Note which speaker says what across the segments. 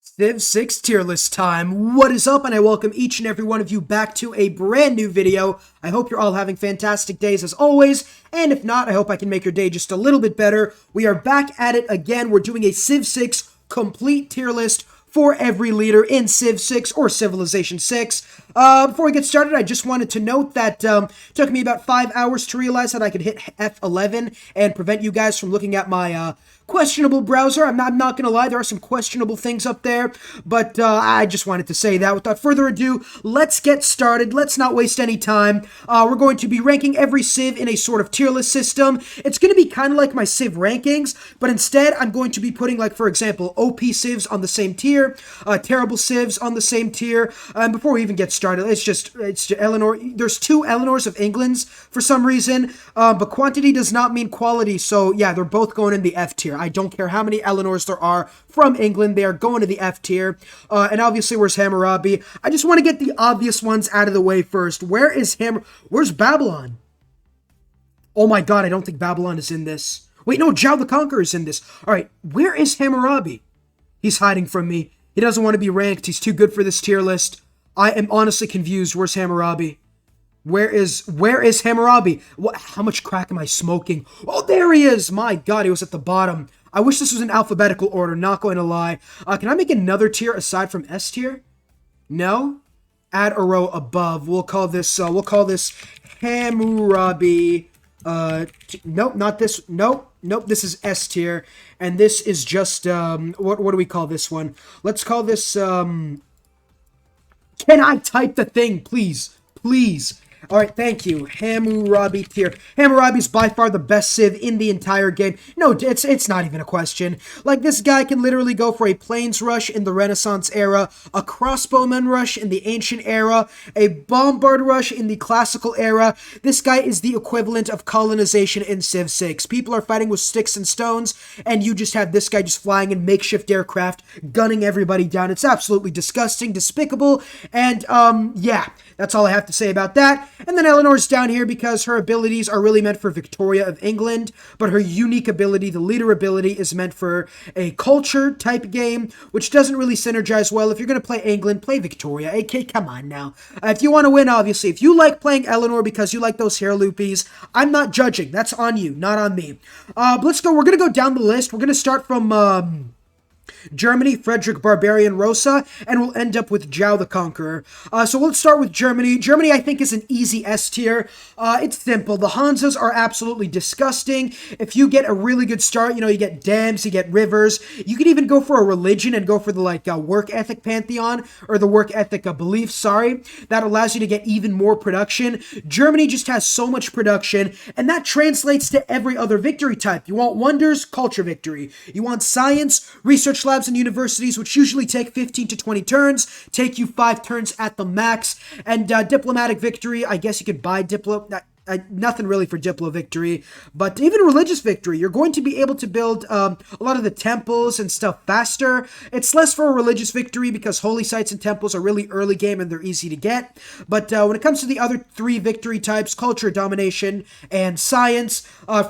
Speaker 1: Civ 6 tier list time. What is up? And I welcome each and every one of you back to a brand new video. I hope you're all having fantastic days as always, and if not, I hope I can make your day just a little bit better. We are back at it again. We're doing a Civ 6 complete tier list for every leader in Civ 6 or Civilization 6. Before we get started, I just wanted to note that it took me about 5 hours to realize that I could hit F11 and prevent you guys from looking at my questionable browser. I'm not gonna lie, there are some questionable things up there, but I just wanted to say that. Without further ado, let's get started. Let's not waste any time. We're going to be ranking every Civ in a sort of tier list system. It's going to be kind of like my Civ rankings, but instead I'm going to be putting, like, for example, OP Civs on the same tier, terrible Civs on the same tier. Before we even get started, it's just Eleanor. There's 2 Eleanors of England's for some reason, but quantity does not mean quality, so yeah, they're both going in the F tier. I don't care how many Eleanors there are from England, they are going to the F tier. And obviously, where's Hammurabi? I just want to get the obvious ones out of the way first. Where's Babylon? Oh my god, I don't think Babylon is in this. Wait, no, Zhao the Conqueror is in this. Alright, where is Hammurabi? He's hiding from me. He doesn't want to be ranked. He's too good for this tier list. I am honestly confused. Where's Hammurabi? Where is Hammurabi? How much crack am I smoking? Oh, there he is! My god, he was at the bottom. I wish this was in alphabetical order, not going to lie. Can I make another tier aside from S tier? No? Add a row above. We'll call this Hammurabi. Nope, not this. Nope, this is S tier. And this is just, what do we call this one? Let's call this, Can I type the thing, please? Please. Alright, thank you. Hammurabi tier. Hammurabi's by far the best Civ in the entire game. No, it's not even a question. Like, this guy can literally go for a plains rush in the Renaissance era, a crossbowman rush in the ancient era, a bombard rush in the classical era. This guy is the equivalent of colonization in Civ 6. People are fighting with sticks and stones, and you just have this guy just flying in makeshift aircraft, gunning everybody down. It's absolutely disgusting, despicable, and, yeah, that's all I have to say about that. And then Eleanor's down here because her abilities are really meant for Victoria of England, but her unique ability, the leader ability, is meant for a culture type game, which doesn't really synergize well. If you're going to play England, play Victoria. AK, come on now. If you want to win, obviously. If you like playing Eleanor because you like those hair loopies, I'm not judging. That's on you, not on me. Let's go. We're going to go down the list. We're going to start from Germany, Frederick Barbarian Rosa, and we'll end up with Zhao the Conqueror. So let's start with Germany. Germany, I think, is an easy S tier. It's simple. The Hansas are absolutely disgusting. If you get a really good start, you get dams, you get rivers. You could even go for a religion and go for the work ethic pantheon, or the work ethic belief, sorry. That allows you to get even more production. Germany just has so much production, and that translates to every other victory type. You want wonders? Culture victory. You want science? Research labs and universities, which usually take 15 to 20 turns, take you 5 turns at the max. And diplomatic victory, I guess you could buy nothing really for diplo victory, but even religious victory, you're going to be able to build a lot of the temples and stuff faster. It's less for a religious victory because holy sites and temples are really early game and they're easy to get. But when it comes to the other 3 victory types, culture, domination, and science,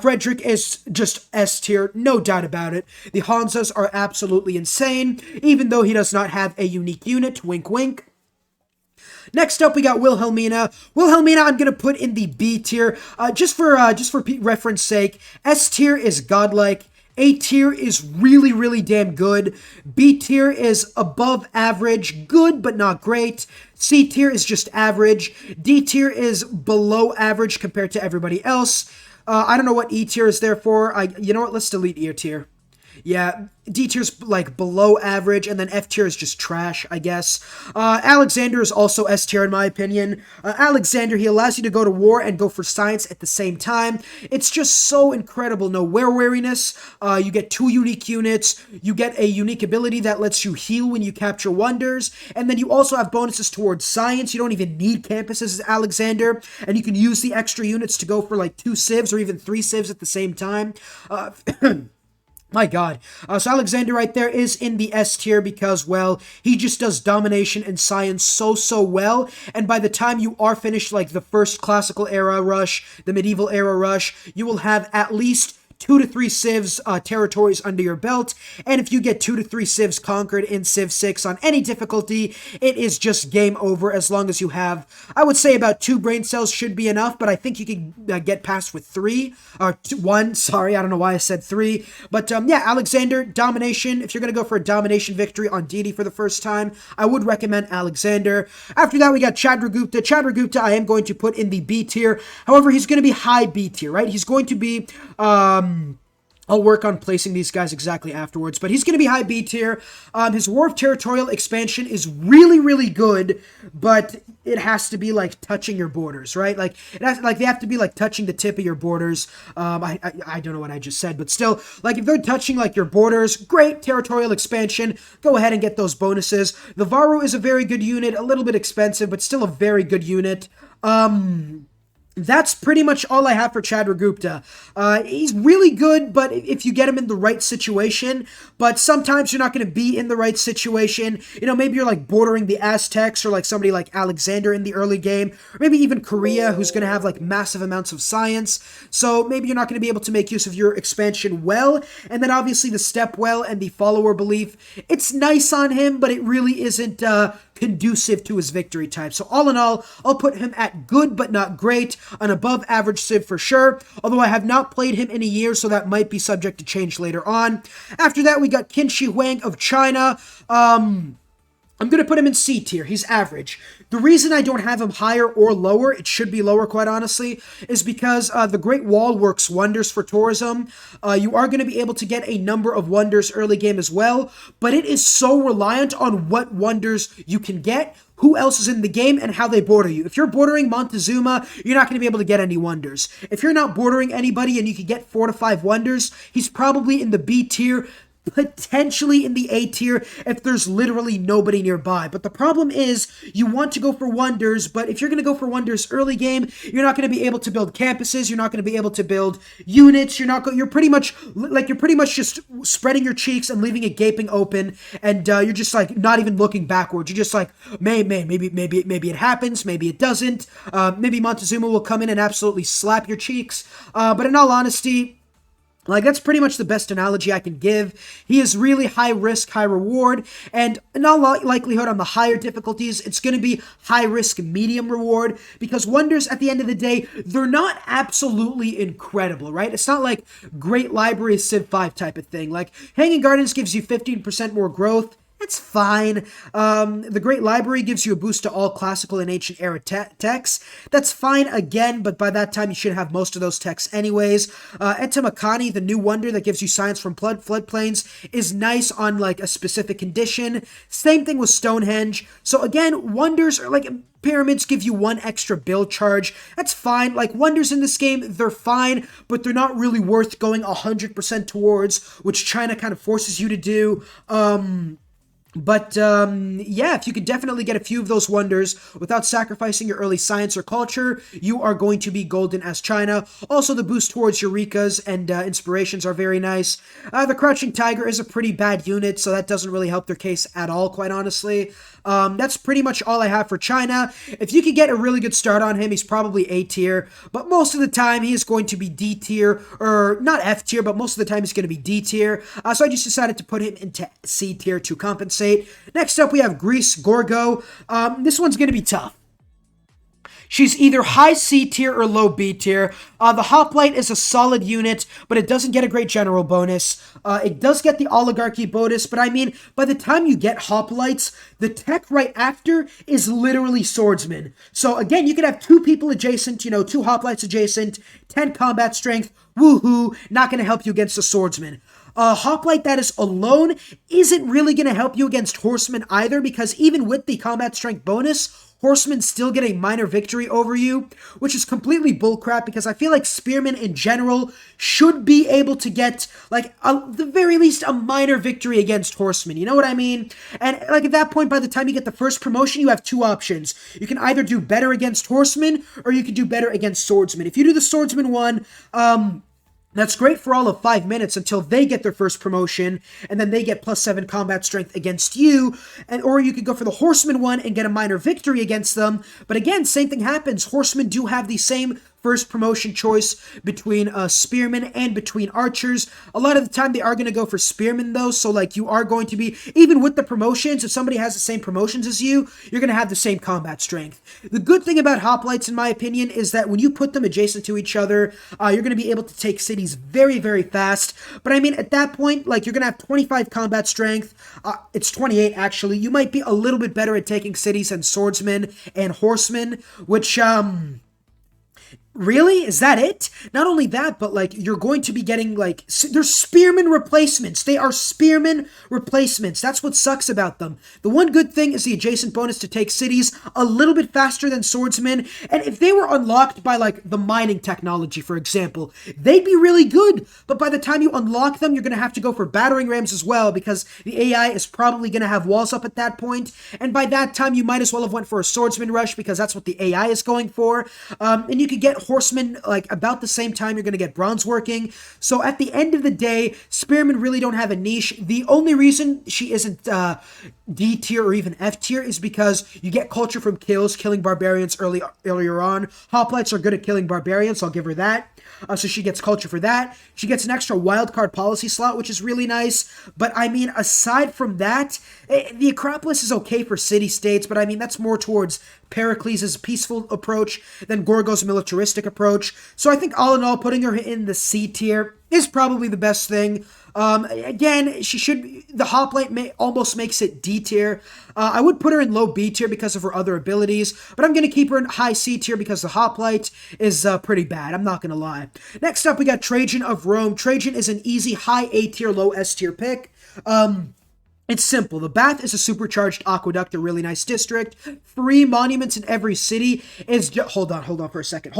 Speaker 1: Frederick is just S tier, no doubt about it. The Hansas are absolutely insane, even though he does not have a unique unit, wink wink. Next up, we got Wilhelmina. Wilhelmina, I'm going to put in the B tier, just for reference sake. S tier is godlike. A tier is really, really damn good. B tier is above average, good but not great. C tier is just average. D tier is below average compared to everybody else. I don't know what E tier is there for. You know what? Let's delete E tier. Yeah, D tier's below average, and then F tier is just trash, I guess. Alexander is also S tier in my opinion. Alexander, he allows you to go to war and go for science at the same time. It's just so incredible. No wear-weariness. You get 2 unique units. You get a unique ability that lets you heal when you capture wonders. And then you also have bonuses towards science. You don't even need campuses as Alexander. And you can use the extra units to go for 2 civs or even 3 civs at the same time. My god. So Alexander right there is in the S tier because, well, he just does domination and science so well. And by the time you are finished, the first classical era rush, the medieval era rush, you will have at least 2 to 3 civs territories under your belt, and if you get 2 to 3 civs conquered in Civ 6 on any difficulty, it is just game over as long as you have, I would say about 2 brain cells should be enough, but I think you can get past with 3, or 1, sorry, I don't know why I said 3, but yeah, Alexander, domination. If you're going to go for a domination victory on deity for the first time, I would recommend Alexander. After that, we got Chandragupta. Chandragupta, I am going to put in the B tier. However, he's going to be high B tier, right? He's going to be, I'll work on placing these guys exactly afterwards, but he's going to be high B tier. His War of Territorial Expansion is really, really good, but it has to be like touching your borders, right? Like they have to be like touching the tip of your borders. I don't know what I just said, but still, like if they're touching like your borders, great territorial expansion. Go ahead and get those bonuses. The Varu is a very good unit, a little bit expensive, but still a very good unit. That's pretty much all I have for Chandragupta. He's really good, but if you get him in the right situation, but sometimes you're not going to be in the right situation. You know, maybe you're like bordering the Aztecs or like somebody like Alexander in the early game, or maybe even Korea, who's going to have like massive amounts of science. So maybe you're not going to be able to make use of your expansion well. And then obviously the step well and the follower belief, it's nice on him, but it really isn't conducive to his victory type. So all in all, I'll put him at good but not great, an above average Civ for sure, although I have not played him in a year, so that might be subject to change later on. After that, we got Qin Shi Huang of China. I'm going to put him in C tier. He's average. The reason I don't have him higher or lower, it should be lower quite honestly, is because the Great Wall works wonders for tourism. You are going to be able to get a number of wonders early game as well, but it is so reliant on what wonders you can get, who else is in the game, and how they border you. If you're bordering Montezuma, you're not going to be able to get any wonders. If you're not bordering anybody and you can get 4 to 5 wonders, he's probably in the B tier, potentially in the A tier if there's literally nobody nearby. But the problem is you want to go for wonders, but if you're going to go for wonders early game, you're not going to be able to build campuses, you're not going to be able to build units, you're pretty much just spreading your cheeks and leaving it gaping open, and you're just like not even looking backwards. You're just like, maybe it happens, maybe it doesn't. Maybe Montezuma will come in and absolutely slap your cheeks. But in all honesty, like, that's pretty much the best analogy I can give. He is really high risk, high reward, and in all likelihood on the higher difficulties, it's going to be high risk, medium reward, because wonders, at the end of the day, they're not absolutely incredible, right? It's not like Great Library Civ 5 type of thing. Like, Hanging Gardens gives you 15% more growth. That's fine. The Great Library gives you a boost to all classical and ancient era texts. That's fine again, but by that time you should have most of those texts anyways. Etamakani, the new wonder that gives you science from floodplains, is nice on like a specific condition. Same thing with Stonehenge. So again, wonders are like pyramids give you 1 extra build charge. That's fine. Like, wonders in this game, they're fine, but they're not really worth going 100% towards, which China kind of forces you to do. Yeah, if you could definitely get a few of those wonders without sacrificing your early science or culture, you are going to be golden as China. Also, the boost towards Eurekas and inspirations are very nice. The Crouching Tiger is a pretty bad unit, so that doesn't really help their case at all, quite honestly. That's pretty much all I have for China. If you could get a really good start on him, he's probably A tier, but most of the time he is going to be D tier, or not F tier, but most of the time he's going to be D tier. So I just decided to put him into C tier to compensate. Next up, we have Greece, Gorgo. This one's going to be tough. She's either high C tier or low B tier. The Hoplite is a solid unit, but it doesn't get a great general bonus. It does get the Oligarchy bonus, but I mean, by the time you get Hoplites, the tech right after is literally Swordsman. So again, you could have 2 people adjacent, 2 Hoplites adjacent, 10 combat strength, woohoo, not going to help you against a Swordsman. Hoplite that is alone isn't really going to help you against Horsemen either, because even with the combat strength bonus, Horsemen still get a minor victory over you, which is completely bullcrap, because I feel like Spearmen in general should be able to get, like, at the very least, a minor victory against Horsemen. You know what I mean? And, like, at that point, by the time you get the first promotion, you have 2 options. You can either do better against Horsemen, or you can do better against Swordsmen. If you do the Swordsman one, that's great for all of 5 minutes until they get their first promotion, and then they get +7 combat strength against you, or you could go for the Horseman one and get a minor victory against them. But again, same thing happens. Horsemen do have the same first promotion choice between spearmen and between archers. A lot of the time they are going to go for spearmen though, so like you are going to be, even with the promotions, if somebody has the same promotions as you, you're going to have the same combat strength. The good thing about hoplites, in my opinion, is that when you put them adjacent to each other, you're going to be able to take cities very, very fast. But I mean, at that point, like, you're going to have 25 combat strength. It's 28, actually. You might be a little bit better at taking cities than swordsmen and horsemen, which, really? Is that it? Not only that, but like you're going to be getting like there's spearmen replacements. They are spearmen replacements. That's what sucks about them. The one good thing is the adjacent bonus to take cities a little bit faster than swordsmen. And if they were unlocked by like the mining technology, for example, they'd be really good. But by the time you unlock them, you're going to have to go for battering rams as well, because the AI is probably going to have walls up at that point. And by that time, you might as well have went for a swordsman rush, because that's what the AI is going for. And you could get horsemen like about the same time you're going to get bronze working. So at the end of the day, spearmen really don't have a niche. The only reason she isn't D tier or even F tier is because you get culture from killing barbarians earlier on. Hoplites are good at killing barbarians, so I'll give her that. So she gets culture for that. She gets an extra wildcard policy slot, which is really nice. But I mean, aside from that, the Acropolis is okay for city-states, but I mean, that's more towards Pericles' peaceful approach than Gorgo's militaristic approach. So I think all in all, putting her in the C tier is probably the best thing. Again, the hoplite almost makes it D tier. I would put her in low B tier because of her other abilities, but I'm going to keep her in high C tier because the hoplite is pretty bad. I'm not going to lie. Next up, we got Trajan of Rome. Trajan is an easy high A tier, low S tier pick. It's simple. The Bath is a supercharged aqueduct, a really nice district. 3 monuments in every city is hold on for a second.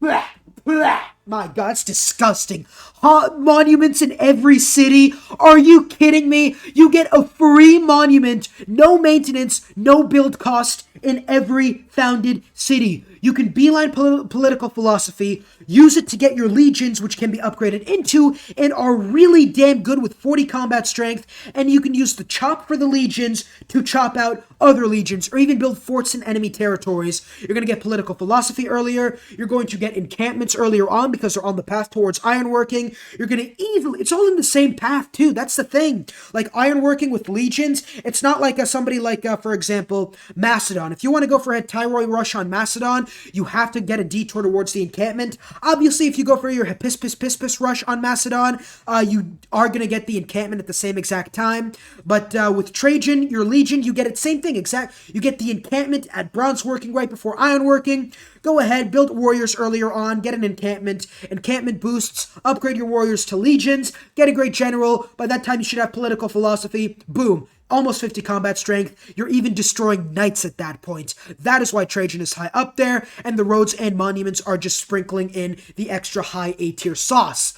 Speaker 1: My God, it's disgusting. Monuments in every city? Are you kidding me? You get a free monument, no maintenance, no build cost in every founded city. You can beeline political philosophy, use it to get your legions, which can be upgraded into, and are really damn good with 40 combat strength, and you can use the chop for the legions to chop out other legions, or even build forts in enemy territories. You're going to get political philosophy earlier, you're going to get encampments earlier on because they're on the path towards ironworking. You're going to it's all in the same path too, that's the thing. Like ironworking with legions, it's not like somebody like, for example, Macedon. If you want to go for a Tyroi rush on Macedon, you have to get a detour towards the encampment. Obviously, if you go for your Hippispis rush on Macedon, you are going to get the encampment at the same exact time. But with Trajan, your legion, you get it same thing. You get the encampment at bronze working right before iron working. Go ahead, build warriors earlier on, get an encampment boosts, upgrade your warriors to legions, get a great general. By that time, you should have political philosophy. Boom. Almost 50 combat strength. You're even destroying knights at that point. That is why Trajan is high up there, and the roads and monuments are just sprinkling in the extra high A-tier sauce.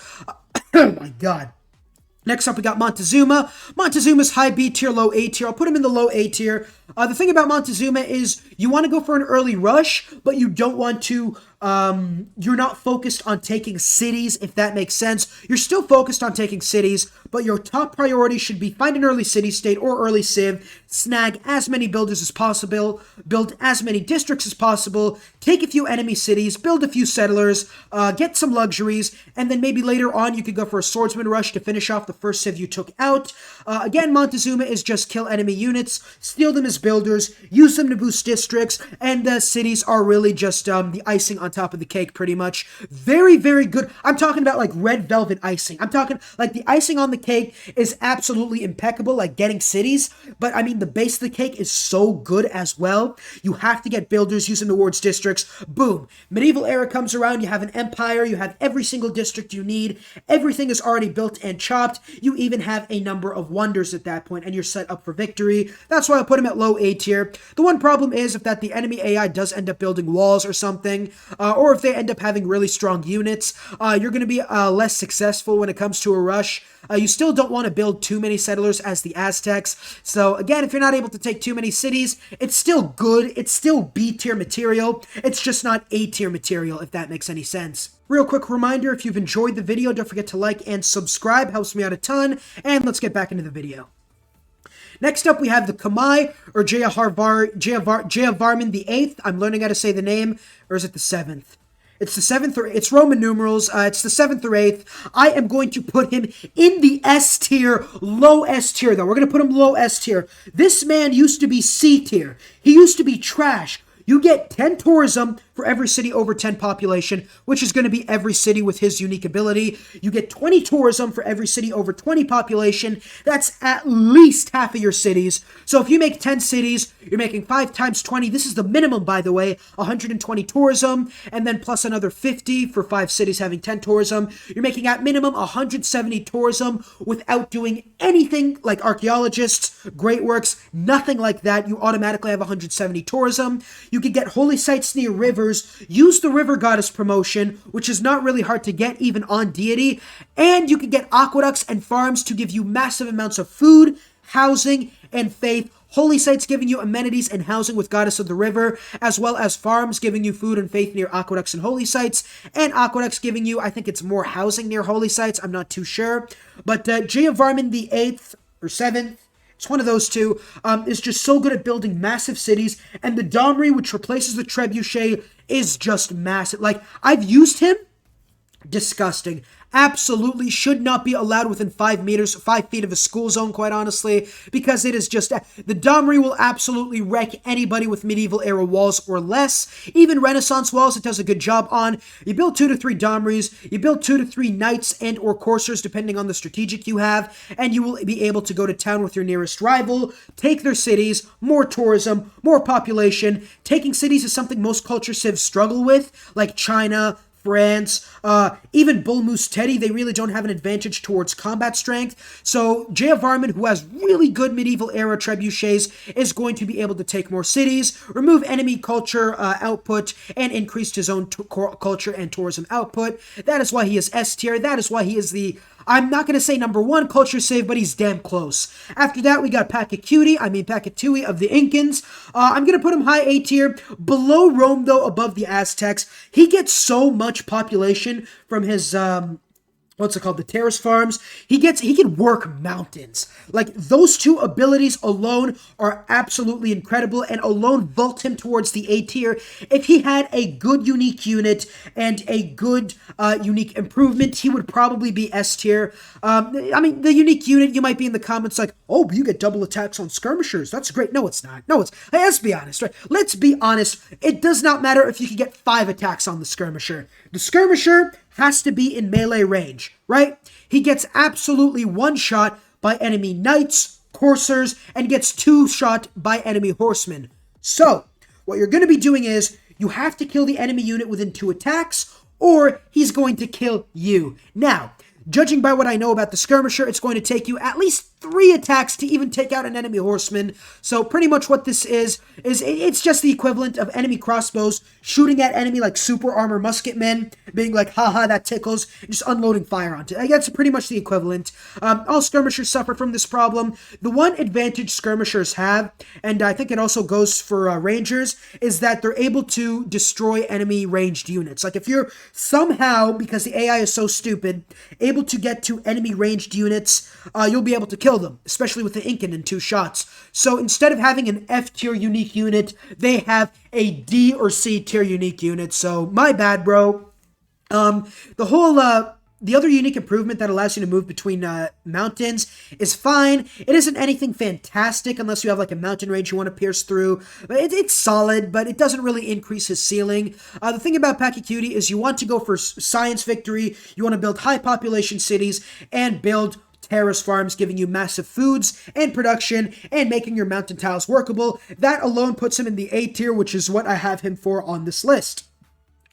Speaker 1: Oh my God. Next up, we got Montezuma. Montezuma's high B tier, low A tier. I'll put him in the low A tier. The thing about Montezuma is you want to go for an early rush, but you don't want to, you're not focused on taking cities, if that makes sense. You're still focused on taking cities, but your top priority should be find an early city-state or early civ, snag as many builders as possible, build as many districts as possible, take a few enemy cities, build a few settlers, get some luxuries, and then maybe later on you could go for a swordsman rush to finish off the first civ you took out. Again, Montezuma is just kill enemy units, steal them as builders, use them to boost districts, and cities are really just the icing on top of the cake, pretty much. Very, very good. I'm talking about like red velvet icing. I'm talking like the icing on the cake is absolutely impeccable, like getting cities, but I mean the base of the cake is so good as well. You have to get builders, use them towards districts. Boom. Medieval era comes around, you have an empire, you have every single district you need, everything is already built and chopped, you even have a number of wonders at that point, and you're set up for victory. That's why I put him at low A tier. The one problem is if that the enemy AI does end up building walls or something, or if they end up having really strong units, you're going to be less successful when it comes to a rush. You still don't want to build too many settlers as the Aztecs. So again, if you're not able to take too many cities, it's still good. It's still B tier material. It's just not A tier material, if that makes any sense. Real quick reminder, if you've enjoyed the video, don't forget to like and subscribe. Helps me out a ton. And let's get back into the video. Next up, we have the Khmer, or Jayavarman the 8th. I'm learning how to say the name, or is it the 7th? It's the 7th or it's Roman numerals. It's the 7th or 8th. I am going to put him in the S tier, low S tier though. We're going to put him low S tier. This man used to be C tier. He used to be trash. You get 10 tourism for every city over 10 population, which is going to be every city with his unique ability. You get 20 tourism for every city over 20 population. That's at least half of your cities. So if you make 10 cities, you're making 5 times 20. This is the minimum, by the way, 120 tourism, and then plus another 50 for 5 cities having 10 tourism. You're making at minimum 170 tourism without doing anything like archaeologists, great works, nothing like that. You automatically have 170 tourism. You can get holy sites near rivers. Use the river goddess promotion, which is not really hard to get even on deity. And you can get aqueducts and farms to give you massive amounts of food, housing, and faith. Holy sites giving you amenities and housing with Goddess of the River, as well as farms giving you food and faith near aqueducts and holy sites, and aqueducts giving you, I think it's more housing near holy sites, I'm not too sure. But Jayavarman the 8th or 7th, it's one of those two, is just so good at building massive cities, and the Domri, which replaces the Trebuchet, is just massive. Like, I've used him, disgusting. Absolutely should not be allowed within 5 feet of a school zone, quite honestly, because it is just, the Domri will absolutely wreck anybody with medieval era walls or less. Even Renaissance walls, it does a good job on. You build 2 to 3 Domris, you build 2 to 3 knights and or coursers, depending on the strategic you have, and you will be able to go to town with your nearest rival, take their cities, more tourism, more population. Taking cities is something most culture civs struggle with, like China, France, even Bull Moose Teddy, they really don't have an advantage towards combat strength. So Jayavarman, who has really good medieval era trebuchets, is going to be able to take more cities, remove enemy culture output, and increase his own culture and tourism output. That is why he is S tier. That is why he is the, I'm not going to say number 1 culture save, but he's damn close. After that, we got Pakatui of the Incans. I'm going to put him high A tier. Below Rome, though, above the Aztecs. He gets so much population from his, the terrace farms. He can work mountains. Like, those 2 abilities alone are absolutely incredible and alone vault him towards the A tier. If he had a good unique unit and a good unique improvement, he would probably be S tier. I mean, the unique unit, you might be in the comments like, oh, but you get double attacks on skirmishers. That's great. No, it's not. No, it's, hey, let's be honest, right? Let's be honest. It does not matter if you can get 5 attacks on the skirmisher. The skirmisher has to be in melee range, right? He gets absolutely 1 shot by enemy knights, coursers, and gets 2 shot by enemy horsemen. So, what you're going to be doing is, you have to kill the enemy unit within 2 attacks, or he's going to kill you. Now, judging by what I know about the skirmisher, it's going to take you at least 3 attacks to even take out an enemy horseman. So pretty much what this is it's just the equivalent of enemy crossbows shooting at enemy like super armor musketmen, being like, haha, that tickles, and just unloading fire onto it. That's pretty much the equivalent. All skirmishers suffer from this problem. The one advantage skirmishers have, and I think it also goes for rangers, is that they're able to destroy enemy ranged units. Like, if you're somehow, because the AI is so stupid, able to get to enemy ranged units, you'll be able to kill them, especially with the Incan in 2 shots. So instead of having an F tier unique unit, they have a D or C tier unique unit. So my bad, bro. The other unique improvement that allows you to move between mountains is fine. It isn't anything fantastic unless you have like a mountain range you want to pierce through. It's solid, but it doesn't really increase his ceiling. The thing about Pakicuti is you want to go for science victory. You want to build high population cities and build terrace farms, giving you massive foods and production and making your mountain tiles workable. That alone puts him in the A tier, which is what I have him for on this list.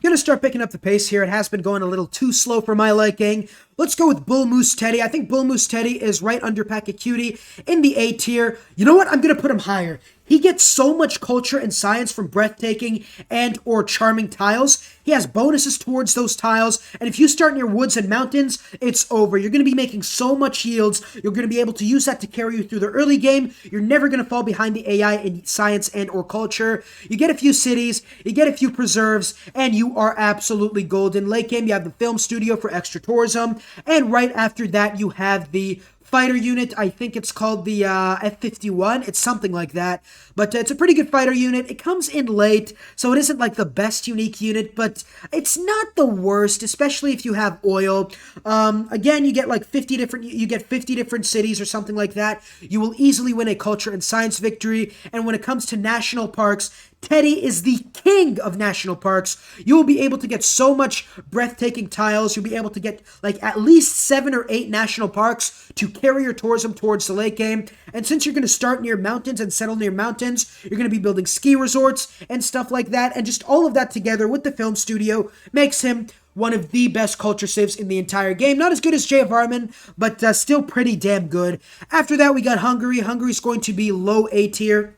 Speaker 1: Gonna start picking up the pace here. It has been going a little too slow for my liking. Let's go with Bull Moose Teddy. I think Bull Moose Teddy is right under Pakicuti in the A tier. You know what? I'm gonna put him higher. He gets so much culture and science from breathtaking and or charming tiles. He has bonuses towards those tiles, and if you start near woods and mountains, it's over. You're going to be making so much yields. You're going to be able to use that to carry you through the early game. You're never going to fall behind the AI in science and or culture. You get a few cities, you get a few preserves, and you are absolutely golden. Late game, you have the film studio for extra tourism, and right after that, you have the fighter unit. I think it's called the F-51. It's something like that. But it's a pretty good fighter unit. It comes in late, so it isn't like the best unique unit, but it's not the worst, especially if you have oil. Again, you get like 50 different cities or something like that. You will easily win a culture and science victory. And when it comes to national parks, Teddy is the king of national parks. You will be able to get so much breathtaking tiles. You'll be able to get like at least 7 or 8 national parks to carry your tourism towards the late game. And since you're going to start near mountains and settle near mountains, you're going to be building ski resorts and stuff like that. And just all of that together with the film studio makes him one of the best culture civs in the entire game. Not as good as J. Varman, but still pretty damn good. After that, we got Hungary. Hungary's going to be low A tier.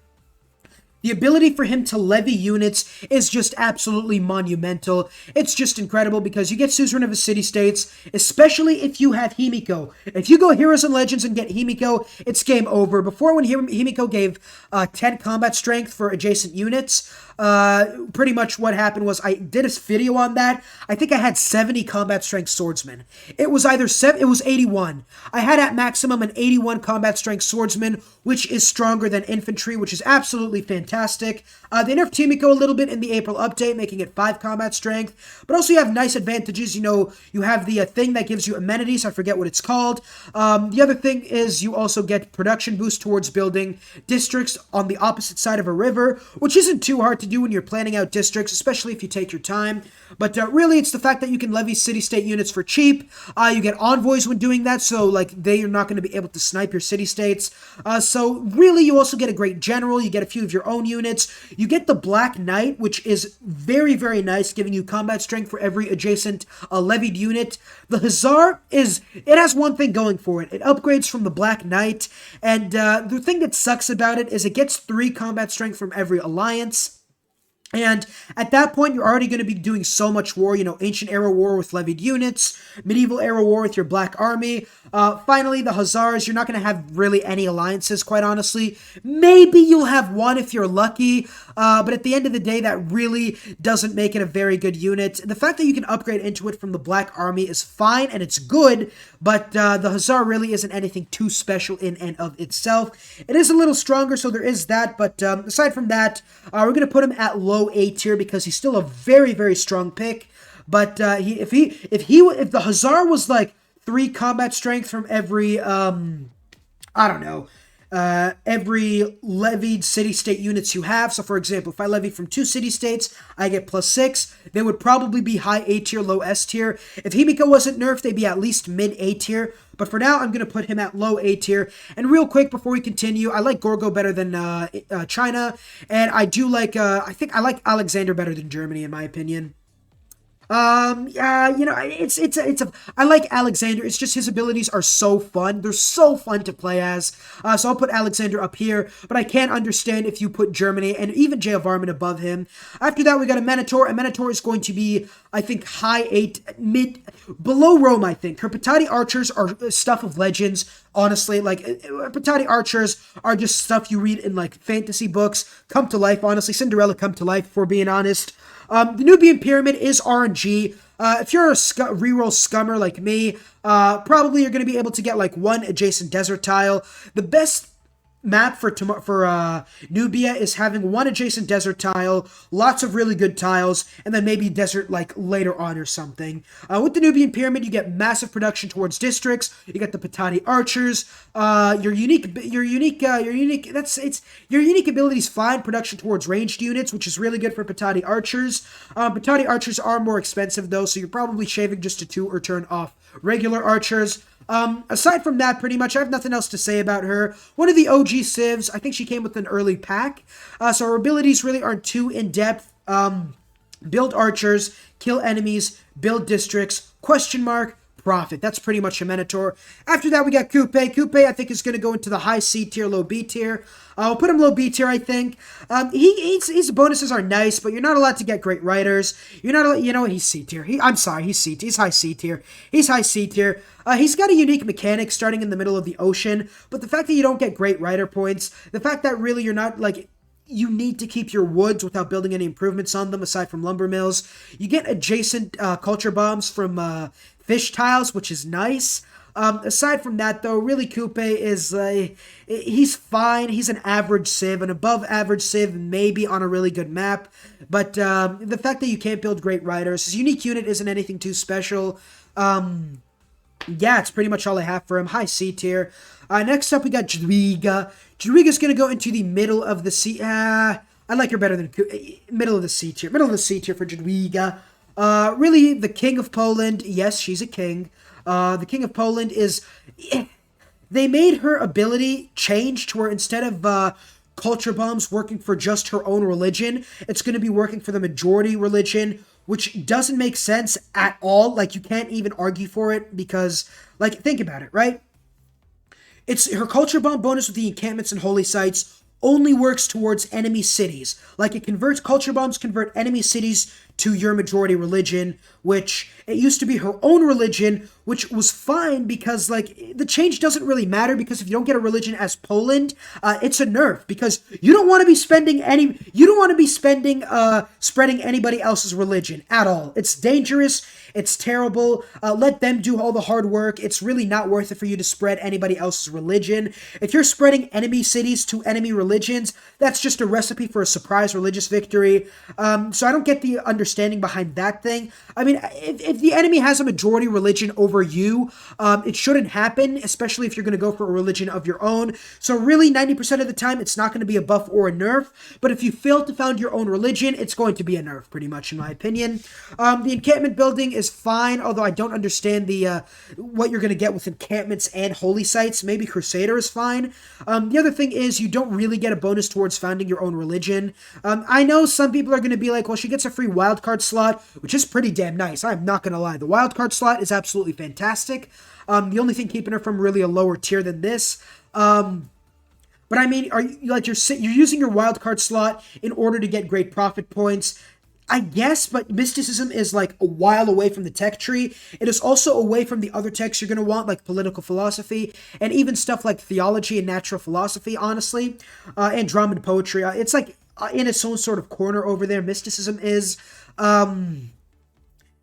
Speaker 1: The ability for him to levy units is just absolutely monumental. It's just incredible because you get suzerain of a city-states, especially if you have Himiko. If you go Heroes and Legends and get Himiko, it's game over. Before, when Himiko gave 10 combat strength for adjacent units, pretty much what happened was I did a video on that. I think I had 70 combat strength swordsmen. It was it was 81. I had at maximum an 81 combat strength swordsman, which is stronger than infantry, which is absolutely fantastic. They nerfed Himiko a little bit in the April update, making it 5 combat strength. But also you have nice advantages. You know, you have the thing that gives you amenities. I forget what it's called. The other thing is you also get production boost towards building districts on the opposite side of a river, which isn't too hard to do when you're planning out districts, especially if you take your time. But really, it's the fact that you can levy city-state units for cheap. You get envoys when doing that, so like they are not going to be able to snipe your city-states. So really, you also get a great general. You get a few of your own units. You get the Black Knight, which is very, very nice, giving you combat strength for every adjacent levied unit. The Hussar it has one thing going for it. It upgrades from the Black Knight, and the thing that sucks about it is it gets 3 combat strength from every alliance. And at that point, you're already going to be doing so much war, you know, Ancient Era War with levied units, Medieval Era War with your Black Army. Finally, the Hussars, you're not going to have really any alliances, quite honestly. Maybe you'll have one if you're lucky, but at the end of the day, that really doesn't make it a very good unit. The fact that you can upgrade into it from the Black Army is fine, and it's good, but the Hussar really isn't anything too special in and of itself. It is a little stronger, so there is that, but aside from that, we're going to put him at low A tier because he's still a very, very strong pick. But if the Hussar was like 3 combat strength from every every levied city-state units you have. So for example, if I levied from 2 city-states, I get +6. They would probably be high A tier, low S tier. If Himiko wasn't nerfed, they'd be at least mid A tier. But for now, I'm going to put him at low A tier. And real quick, before we continue, I like Gorgo better than China. And I do like, I think I like Alexander better than Germany, in my opinion. Yeah, you know, I like Alexander. It's just his abilities are so fun. They're so fun to play as. So I'll put Alexander up here, but I can't understand if you put Germany and even J. Varman above him. After that, we got a Minotaur. A Minotaur is going to be, I think, high 8, below Rome, I think. Her Patati archers are stuff of legends. Honestly, like, Patati archers are just stuff you read in, like, fantasy books. Come to life, honestly. Cinderella come to life, if we're being honest. The Nubian Pyramid is RNG. If you're a reroll scummer like me, probably you're going to be able to get like 1 adjacent desert tile. The best map for Nubia is having 1 adjacent desert tile, lots of really good tiles, and then maybe desert like later on or something. With the Nubian Pyramid, you get massive production towards districts. You get the Patati archers. Your unique abilities fine production towards ranged units, which is really good for Patati archers. Patati archers are more expensive though, so you're probably shaving just a 2 or turn off regular archers. Aside from that, pretty much, I have nothing else to say about her. One of the OG Civs, I think she came with an early pack, so her abilities really aren't too in-depth. Build archers, kill enemies, build districts, profit. That's pretty much a Minotaur. After that, we got Coupe. Coupe, I think, is going to go into the high C tier, low B tier. We'll put him low B tier, I think. His bonuses are nice, but you're not allowed to get great writers. You're not allowed, you know what, he's C tier. He's C tier. He's high C tier. He's high C tier. He's got a unique mechanic starting in the middle of the ocean, but the fact that you don't get great writer points, the fact that really you're not, like, you need to keep your woods without building any improvements on them aside from lumber mills. You get adjacent culture bombs from fish tiles, which is nice. Aside from that, though, really Coupe is he's fine. He's an average Civ, an above average Civ, maybe on a really good map. But the fact that you can't build great riders, his unique unit isn't anything too special. Yeah, it's pretty much all I have for him. High C tier. Next up, we got Jadwiga. Jadwiga's going to go into the middle of the C. I like her better than middle of the C tier. Middle of the C tier for Jadwiga. Really, the king of Poland. Yes, she's a king. The king of Poland is... They made her ability change to where instead of culture bombs working for just her own religion, it's going to be working for the majority religion, which doesn't make sense at all. Like, you can't even argue for it because, like, think about it, right? It's her culture bomb bonus with the encampments and holy sites only works towards enemy cities. Like, it converts, culture bombs convert enemy cities to your majority religion, which it used to be her own religion, which was fine because, like, the change doesn't really matter because if you don't get a religion as Poland, it's a nerf because you don't want to be spreading anybody else's religion at all. It's dangerous. It's terrible. Let them do all the hard work. It's really not worth it for you to spread anybody else's religion. If you're spreading enemy cities to enemy religions, that's just a recipe for a surprise religious victory. So I don't get the understanding behind that thing. I mean, if the enemy has a majority religion over you, it shouldn't happen, especially if you're going to go for a religion of your own. So really, 90% of the time, it's not going to be a buff or a nerf. But if you fail to found your own religion, it's going to be a nerf, pretty much, in my opinion. The encampment building is fine, although I don't understand the what you're going to get with encampments and holy sites. Maybe Crusader is fine. The other thing is you don't really get a bonus towards founding your own religion. I know some people are going to be like, well, she gets a free wildcard slot, which is pretty damn nice. I'm not going to lie. The wildcard slot is absolutely fantastic. The only thing keeping her from really a lower tier than this. But I mean, are you like you're using your wildcard slot in order to get great profit points? I guess, but mysticism is like a while away from the tech tree. It is also away from the other techs you're going to want, like political philosophy, and even stuff like theology and natural philosophy, honestly, and drama and poetry. It's like in its own sort of corner over there. Mysticism is...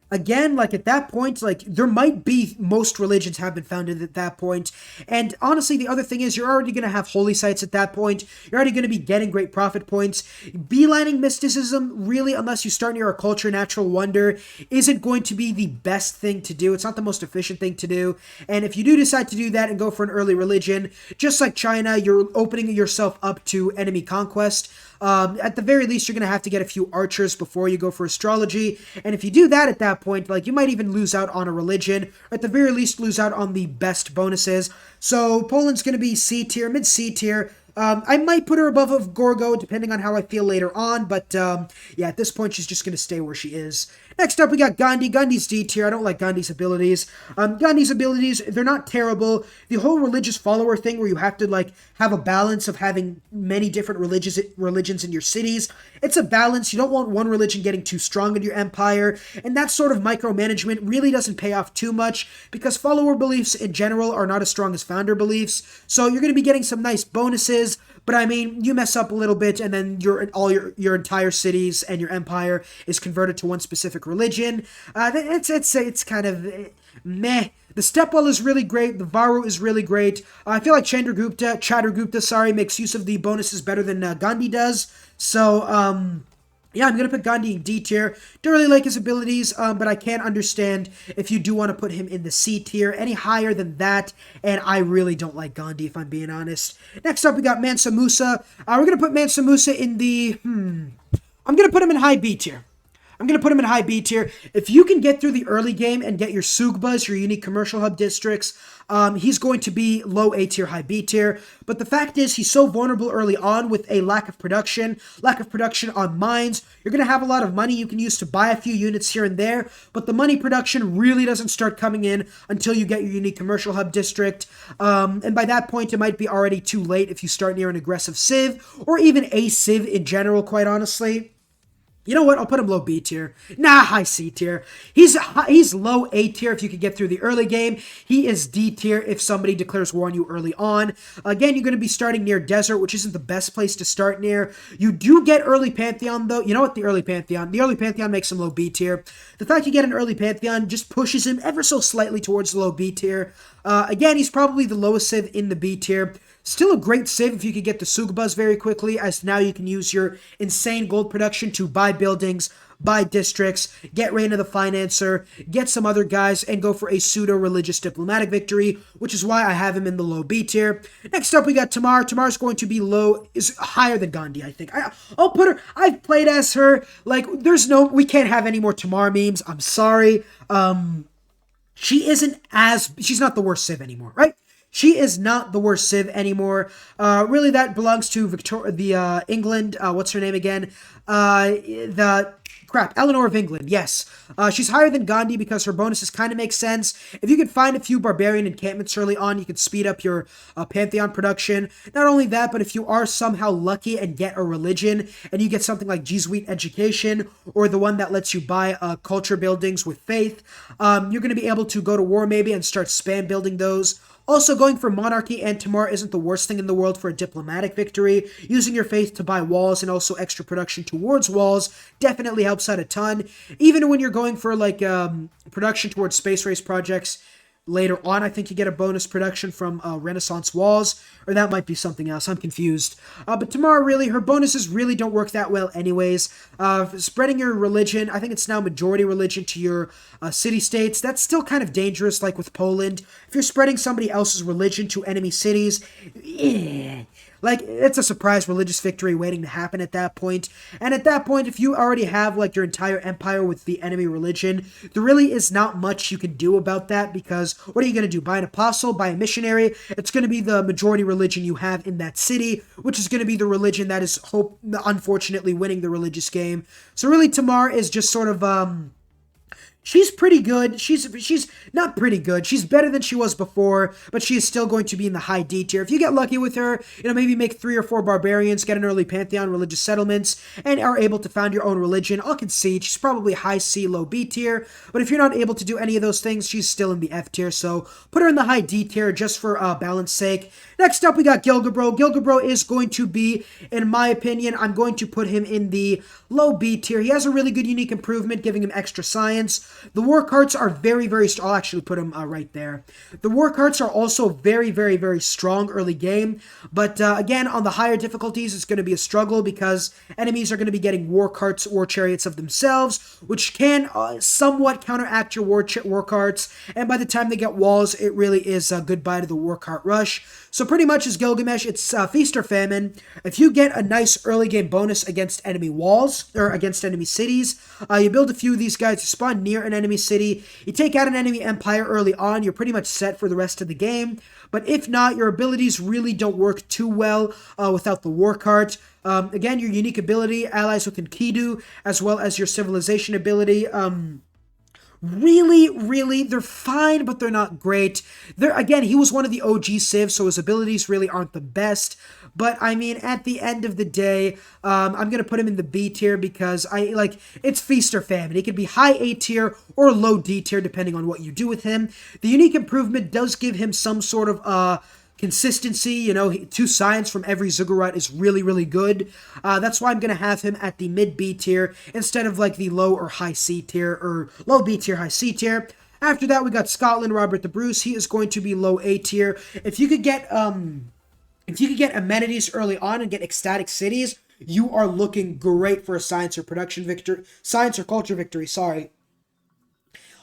Speaker 1: Again, like at that point, like there might be most religions have been founded at that point. And honestly, the other thing is you're already going to have holy sites at that point. You're already going to be getting great profit points. Beelining mysticism, really, unless you start near a culture natural wonder, isn't going to be the best thing to do. It's not the most efficient thing to do. And if you do decide to do that and go for an early religion, just like China, you're opening yourself up to enemy conquest. At the very least, you're going to have to get a few archers before you go for astrology. And if you do that at that point, like, you might even lose out on a religion, or at the very least lose out on the best bonuses. So Poland's going to be C tier, mid C tier. I might put her above of Gorgo, depending on how I feel later on, but yeah, at this point, she's just going to stay where she is. Next up, we got Gandhi. Gandhi's D tier. I don't like Gandhi's abilities. Gandhi's abilities, they're not terrible. The whole religious follower thing where you have to, like, have a balance of having many different religions in your cities. It's a balance. You don't want one religion getting too strong in your empire, and that sort of micromanagement really doesn't pay off too much because follower beliefs in general are not as strong as founder beliefs. So you're going to be getting some nice bonuses. But I mean, you mess up a little bit, and then your entire cities and your empire is converted to one specific religion. It's kind of meh. The Stepwell is really great. The Varu is really great. I feel like Chandragupta, makes use of the bonuses better than Gandhi does. So, yeah, I'm going to put Gandhi in D tier. Don't really like his abilities, but I can understand if you do want to put him in the C tier. Any higher than that, and I really don't like Gandhi, if I'm being honest. Next up, we got Mansa Musa. We're going to put Mansa Musa in the... I'm going to put him in high B tier. If you can get through the early game and get your Sugbas, your unique commercial hub districts, he's going to be low A tier, high B tier. But the fact is, he's so vulnerable early on with a lack of production on mines. You're going to have a lot of money you can use to buy a few units here and there, but the money production really doesn't start coming in until you get your unique commercial hub district. And by that point, it might be already too late if you start near an aggressive Civ, or even a Civ in general, quite honestly. You know what? I'll put him low B tier. Nah, high C tier. He's low A tier if you can get through the early game. He is D tier if somebody declares war on you early on. Again, you're going to be starting near Desert, which isn't the best place to start near. You do get early Pantheon, though. You know what? The early Pantheon makes him low B tier. The fact you get an early Pantheon just pushes him ever so slightly towards the low B tier. Again, he's probably the lowest civ in the B tier. Still a great civ if you could get the Sugbas very quickly, as now you can use your insane gold production to buy buildings, buy districts, get Reign of the Financer, get some other guys, and go for a pseudo-religious diplomatic victory, which is why I have him in the low B tier. Next up, we got Tamar. Tamar's going to be is higher than Gandhi, I think. I'll put her, I've played as her, like, we can't have any more Tamar memes, I'm sorry. She's not the worst civ anymore, right? She is not the worst civ anymore. Really, that belongs to England. What's her name again? Eleanor of England, yes. She's higher than Gandhi because her bonuses kind of make sense. If you could find a few barbarian encampments early on, you could speed up your Pantheon production. Not only that, but if you are somehow lucky and get a religion, and you get something like Jesuit education, or the one that lets you buy culture buildings with faith, you're going to be able to go to war maybe and start spam building those. Also, going for monarchy and Tamar isn't the worst thing in the world for a diplomatic victory. Using your faith to buy walls and also extra production towards walls definitely helps out a ton. Even when you're going for like production towards space race projects later on, I think you get a bonus production from Renaissance walls, or that might be something else. I'm confused. But Tamar, really, her bonuses really don't work that well anyways. Spreading your religion, I think it's now majority religion to your city-states. That's still kind of dangerous, like with Poland. If you're spreading somebody else's religion to enemy cities, like, it's a surprise religious victory waiting to happen at that point. And at that point, if you already have, like, your entire empire with the enemy religion, there really is not much you can do about that, because what are you going to do? Buy an apostle? Buy a missionary? It's going to be the majority religion you have in that city, which is going to be the religion that is, unfortunately, winning the religious game. So really, Tamar is just sort of, she's pretty good. She's not pretty good. She's better than she was before, but she is still going to be in the high D tier. If you get lucky with her, maybe make 3 or 4 barbarians, get an early Pantheon, religious settlements, and are able to found your own religion, I'll concede she's probably high C, low B tier. But if you're not able to do any of those things, she's still in the F tier. So put her in the high D tier just for balance sake. Next up, we got Gilgabro. Gilgabro is going to be, in my opinion, I'm going to put him in the low B tier. He has a really good unique improvement, giving him extra science. The war carts are very, very strong. I'll actually put them right there. The war carts are also very, very, very strong early game. But again, on the higher difficulties, it's going to be a struggle because enemies are going to be getting war carts, war chariots of themselves, which can somewhat counteract your war carts. And by the time they get walls, it really is goodbye to the war cart rush. So pretty much as Gilgamesh, it's feast or famine. If you get a nice early game bonus against enemy walls, or against enemy cities, you build a few of these guys to spawn near an enemy city, you take out an enemy empire early on, you're pretty much set for the rest of the game. But if not, your abilities really don't work too well without the war cart. Again, your unique ability, allies with Enkidu, as well as your civilization ability, really, they're fine, but they're not great. Again, he was one of the OG Civs, so his abilities really aren't the best. But, I mean, at the end of the day, I'm going to put him in the B tier because, it's feast or famine. He could be high A tier or low D tier, depending on what you do with him. The unique improvement does give him some sort of, consistency. 2 science from every ziggurat is really, really good. That's why I'm going to have him at the mid B tier instead of like the low or high C tier, or low B tier, high C tier. After that, we got Scotland, Robert the Bruce. He is going to be low A tier. If you could get amenities early on and get ecstatic cities, you are looking great for a science or culture victory, sorry.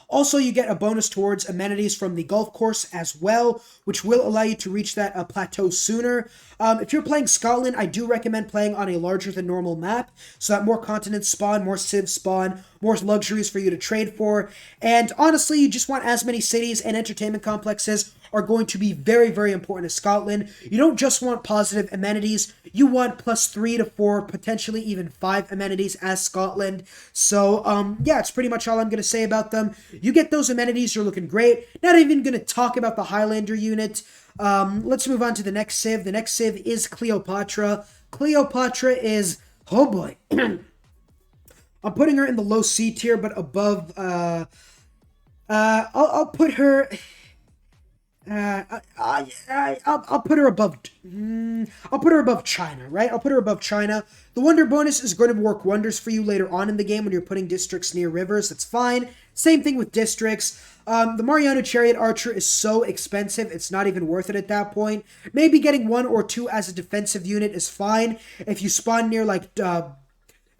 Speaker 1: Also, you get a bonus towards amenities from the golf course as well, which will allow you to reach that plateau sooner. If you're playing Scotland, I do recommend playing on a larger than normal map, so that more continents spawn, more civs spawn, more luxuries for you to trade for. And honestly, you just want as many cities and entertainment complexes are going to be very, very important to Scotland. You don't just want positive amenities, you want +3 to 4, potentially even 5 amenities as Scotland. So, yeah, it's pretty much all I'm going to say about them. You get those amenities, you're looking great. Not even going to talk about the Highlander unit. Let's move on to the next civ. The next civ is Cleopatra. Cleopatra is, oh boy. I'm putting her in the low C tier, but above, I'll put her... I'll put her above. I'll put her above China, right? I'll put her above China. The wonder bonus is going to work wonders for you later on in the game when you're putting districts near rivers. That's fine. Same thing with districts. The Mariano Chariot Archer is so expensive, it's not even worth it at that point. Maybe getting 1 or 2 as a defensive unit is fine. If you spawn near, like,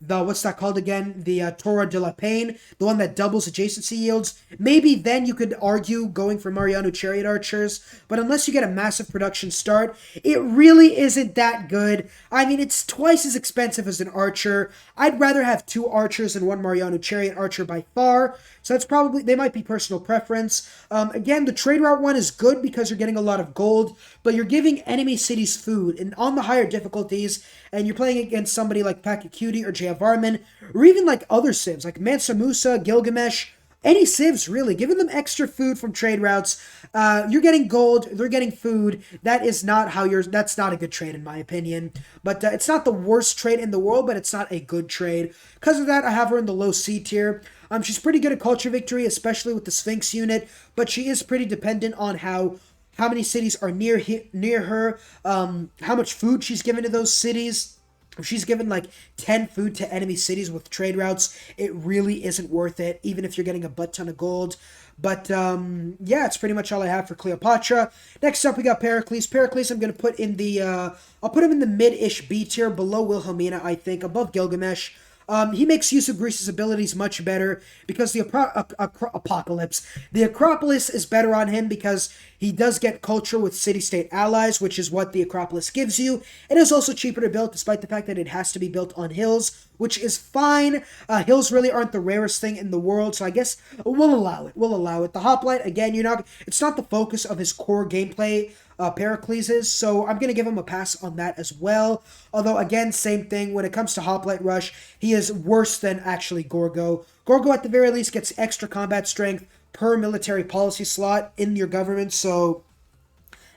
Speaker 1: what's that called again? The Torre de la Paine, the one that doubles adjacency yields. Maybe then you could argue going for Mariano Chariot Archers, but unless you get a massive production start, it really isn't that good. I mean, it's twice as expensive as an archer. I'd rather have 2 archers than 1 Mariano Chariot Archer by far, so that's probably, they might be personal preference. Again, the trade route one is good because you're getting a lot of gold, but you're giving enemy cities food, and on the higher difficulties, and you're playing against somebody like Pachacuti or Jayavarman, or even like other civs, like Mansa Musa, Gilgamesh, any civs really, giving them extra food from trade routes. You're getting gold, they're getting food. That's not a good trade in my opinion. But it's not the worst trade in the world, but it's not a good trade. Because of that, I have her in the low C tier. She's pretty good at culture victory, especially with the Sphinx unit, but she is pretty dependent on how many cities are near her, how much food she's given to those cities. If she's given like 10 food to enemy cities with trade routes, it really isn't worth it, even if you're getting a butt ton of gold. But yeah, it's pretty much all I have for Cleopatra. Next up, we got Pericles. Pericles, I'm going to put in the, I'll put him in the mid-ish B tier, below Wilhelmina, I think, above Gilgamesh. He makes use of Greece's abilities much better because the apocalypse. The Acropolis is better on him because he does get culture with city-state allies, which is what the Acropolis gives you. It is also cheaper to build, despite the fact that it has to be built on hills, which is fine. Hills really aren't the rarest thing in the world, so I guess we'll allow it. We'll allow it. The hoplite, again, it's not the focus of his core gameplay. Pericles is, so I'm going to give him a pass on that as well. Although, again, same thing, when it comes to Hoplite Rush, he is worse than actually Gorgo. Gorgo, at the very least, gets extra combat strength per military policy slot in your government, so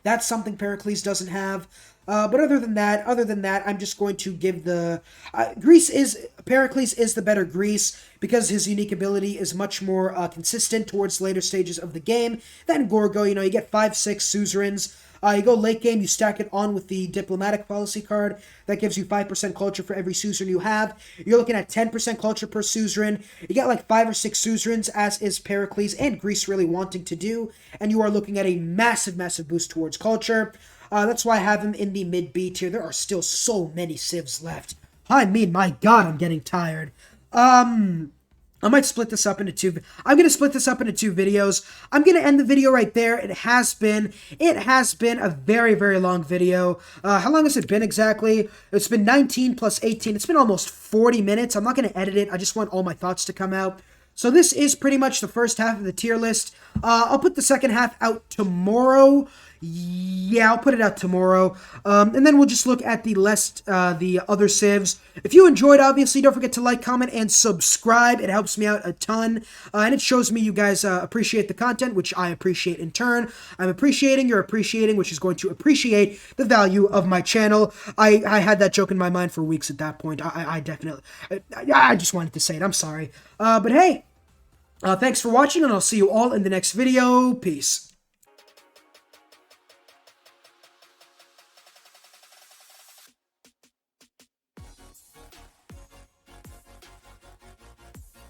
Speaker 1: that's something Pericles doesn't have. But other than that, I'm just going to give the... Pericles is the better Greece because his unique ability is much more consistent towards later stages of the game than Gorgo. You get 5-6 suzerains. You go late game, you stack it on with the diplomatic policy card. That gives you 5% culture for every suzerain you have. You're looking at 10% culture per suzerain. You get like 5 or 6 suzerains, as is Pericles and Greece really wanting to do. And you are looking at a massive, massive boost towards culture. That's why I have him in the mid-B tier. There are still so many civs left. I mean, my god, I'm getting tired. I might split this up into 2. I'm going to split this up into 2 videos. I'm going to end the video right there. It has been a very, very long video. How long has it been exactly? It's been 19 plus 18. It's been almost 40 minutes. I'm not going to edit it. I just want all my thoughts to come out. So this is pretty much the first half of the tier list. I'll put the second half out tomorrow. Yeah, I'll put it out tomorrow. And then we'll just look at the other civs. If you enjoyed, obviously, don't forget to like, comment, and subscribe. It helps me out a ton. And it shows me you guys appreciate the content, which I appreciate in turn. I'm appreciating, you're appreciating, which is going to appreciate the value of my channel. I had that joke in my mind for weeks at that point. I definitely... I just wanted to say it. I'm sorry. But hey, thanks for watching, and I'll see you all in the next video. Peace.